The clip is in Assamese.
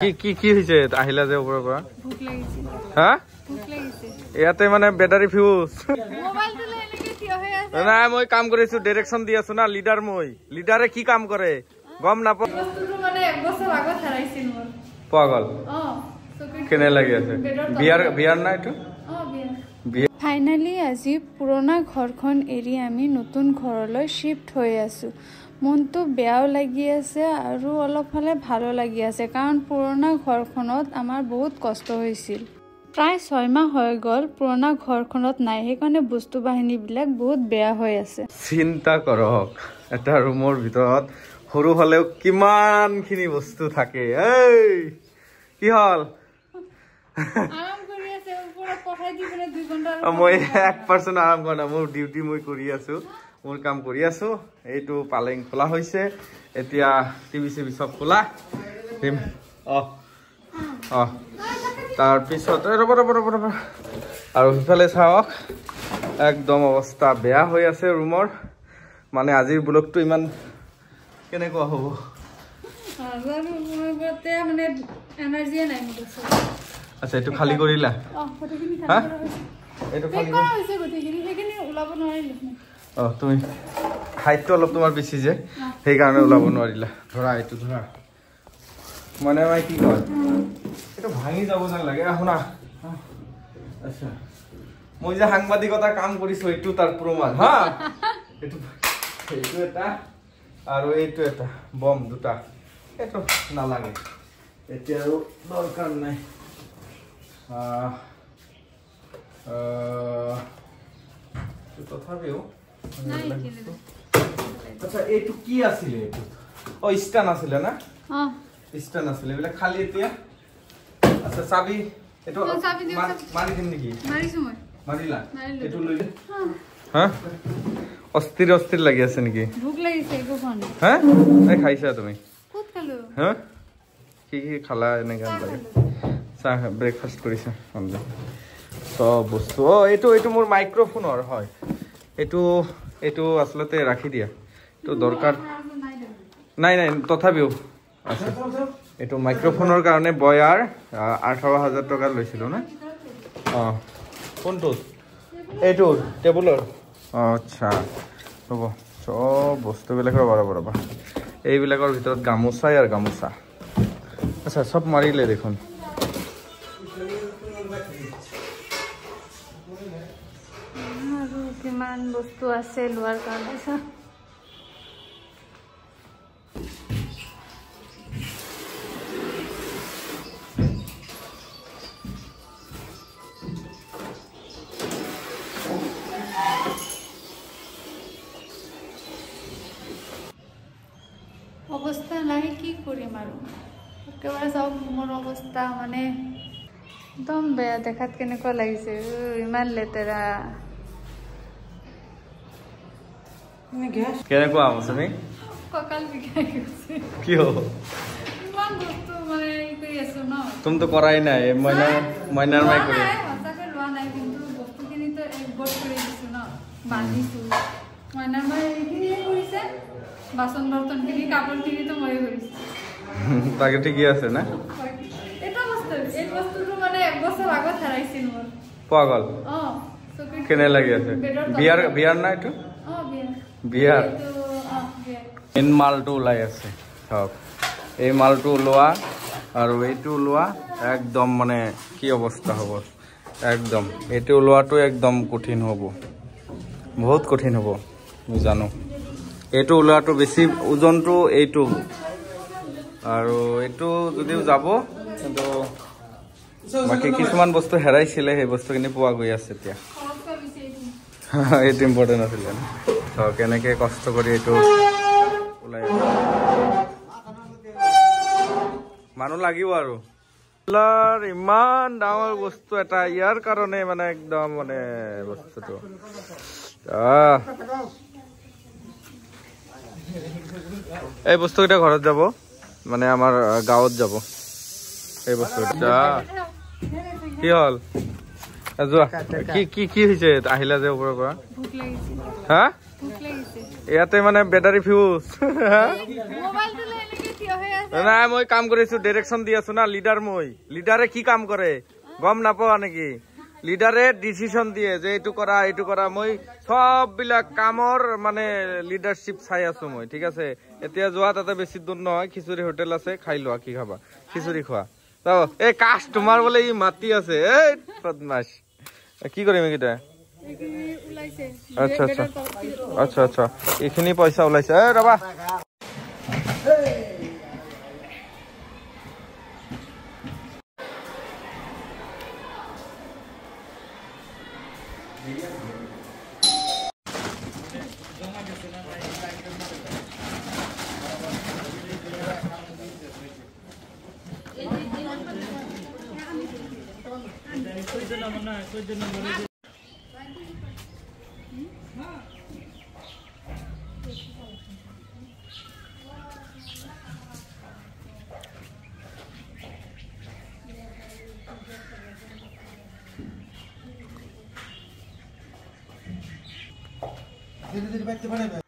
কি হৈছে আহিলা যে ওপৰৰ পৰা ভুক লাগিছে হা ভুক লাগিছে ইয়াতে মানে ব্যাটাৰী ফিউজ মোবাইলটো লৈ এনেকে থিয় হৈ আছে না মই কাম কৰিছো ডাইৰেকচন দি আছো না লিডাৰ মই লিডাৰে কি কাম কৰে গম না বস্তুটো মানে এক বছৰ আগত হাৰাইছিল মোৰ পাগল কেনে লাগি আছে বিয়াৰ না এটো বিয়াৰ ফাইনালি আজি পুৰণা ঘৰখন এৰি আমি নতুন ঘৰলৈ শিফট হৈ আছো মনটো বেয়াও লাগি আছে আৰু অলপফালে ভালো লাগি আছে কাৰণ পুৰণা ঘৰখনত আমাৰ বহুত কষ্ট হৈছিল প্ৰায় 6 মাহ হৈ গল পুৰণা ঘৰখনত নাই সেইকাৰণে বস্তু বাহিনীবিলাক বহুত বেয়া হৈ আছে চিন্তা কৰক এটা ৰুমৰ ভিতৰত সৰু হলেও কিমানখিনি বস্তু থাকে এই কি হল আৰাম কৰি আছে ওপৰত পঠাই দি পেলাই 2 ঘণ্টা মই 1% আৰাম কৰা মোৰ ডিউটি মই কৰি আছো মোৰ কাম কৰি আছো এইটো পালেং খোলা হৈছে এতিয়া টিভি সিবি সব খোলা তাৰ পিছত ৰব আৰু ইফালে চাওক একদম অৱস্থা বেয়া হৈ আছে ৰুমৰ মানে আজিৰ ব্লগটো ইমান কেনেকুৱা হ'ব আৰু মোৰতে মানে এনাৰ্জি নাই মোৰ আচ্ছা এইটো খালি কৰিলা ফটোখিনি হা খালি এইটো খালি কৰা হৈছে গতিকে সেইখিনি ওলাব নোৱাৰিলো তুমি হাইটটো অলপ তোমাৰ বেছি যে সেই কাৰণে ওলাব নোৱাৰিলা ধৰা এইটো ধৰা মানে মই কি কয় এটা ভাঙি যাব যেন লাগে শুনা আচ্ছা মই যে সাংবাদিকতা কাম কৰিছো এইটো তাৰ প্ৰমাণ হা এইটো এটা আৰু এইটো এটা বম দুটা এইটো নালাগে এতিয়া আৰু দৰকাৰ নাই তথাপিও আচ্ছা এইটো কি আছিলে এইটো স্টান আছিলে না স্টান আছিলে এইবিলাক খালি এতিয়া আচ্ছা চাবি এইটো মাৰি দিম নেকি মাৰিলা এইটো লৈ হা অস্থিৰ লাগি আছে নেকি ভুক লাগিছে একো খোৱা নাই হা এই খাইছা তুমি ক'ত খালো হা কি খালা এনেকা লাগে চাহ ব্ৰেকফাষ্ট কৰিছা সব বস্তু এইটো মোৰ মাইক্ৰফোনৰ হয় এইটো আসলতে ৰাখি দিয়া তো দৰকাৰ নাই তথাপিও আছে এইটো মাইক্ৰফোনৰ কাৰণে বয়াৰ 18,000 টকা লৈছিল না কোনটো এইটো টেবুলৰ আচ্ছা হ'ব সব বস্তুবিলাকৰ বৰাবৰ এইবিলাকৰ ভিতৰত গামোচাই আৰু গামোচা আচ্ছা সব মাৰিলে দেখোন আৰু কিমান বস্তু আছে লোৱাৰ কাৰণে অৱস্থা নাই কি কৰিম আৰু একেবাৰে চাওক মোৰ অৱস্থা মানে একদম বেয়া দেখাত কেনেকুৱা লাগিছে ইমান লেতেৰা কেনেকুৱা আমছনি ককাল বিখাই গৈছে কি হ'ব ইমান বস্তু মানে কৰি আছো ন তুমি তো কৰাই নাই মইনাৰ মাই কৰি সঁচাকৈ লোৱা নাই কিন্তু বস্তুখিনিতো একগোট কৰি দিছো ন বান্ধিছো মইনাৰ মাই এইখিনিয়ে কৰিছে বাচন বৰ্তনখিনি কাপোৰখিনিতো মই কৰিছো তাকে ঠিকই আছে না এই বস্তুটো মানে এক বছৰ আগত হাৰাইছিল মোৰ পাগল কেনে লাগি আছে বিয়াৰ না এইটো বিয়াৰ মেইন মালটো ওলাই আছে চাওক এই মালটো ওলোৱা আৰু এইটো ওলোৱা একদম মানে কি অৱস্থা হ'ব একদম এইটো ওলোৱাটো একদম কঠিন হ'ব বহুত কঠিন হ'ব মই জানো এইটো ওলোৱাটো বেছি ওজনটো এইটো আৰু এইটো যদিও যাব কিন্তু বাকি কিছুমান বস্তু হেৰাইছিলে সেই বস্তুখিনি পোৱা গৈ আছে এতিয়া এইটো ইম্পৰ্টেণ্ট আছিলে তো কেনেকৈ কষ্ট কৰি এইটো ওলাই মানুহ লাগিব আৰু ইমান ডাঙৰ বস্তু এটা ইয়াৰ কাৰণে মানে একদম মানে বস্তুটো এই বস্তুকেইটা ঘৰত যাব মানে আমাৰ গাঁৱত যাব এই বস্তুকেইটা কি হল যোৱা কি হৈছে আহিলা যে ওপৰৰ পৰা হা ইয়াতে মানে ব্যাটাৰী ফিউজ মোবাইলটো লৈ এনেকে থিয় হৈ নাই মই কাম কৰিছো, ডাইৰেকশ্যন দি আছো না। লিডাৰ মই, লিডাৰে কি কাম কৰে গম নাপোৱা নেকি? লিডাৰে ডিচিশন দিয়ে যে এইটো কৰা এইটো কৰা। মই সব বিলাক কামৰ মানে লিডাৰশ্বিপ চাই আছো মই, ঠিক আছে? এতিয়া যোৱা, তাতে বেছি দূৰ নহয়, খিচুৰি হোটেল আছে, খাই লোৱা। কি খাবা? খিচুৰি খোৱা। এই কাষ্টমাৰ বোলে ই মাতি আছে, এই বদমাছ। কি কৰিম এইকেইটা? আচ্ছা আচ্ছা আচ্ছা আচ্ছা, এইখিনি পইচা ওলাইছে। এ ৰবা, ধীৰে ধীৰে বাইতে পাৰে।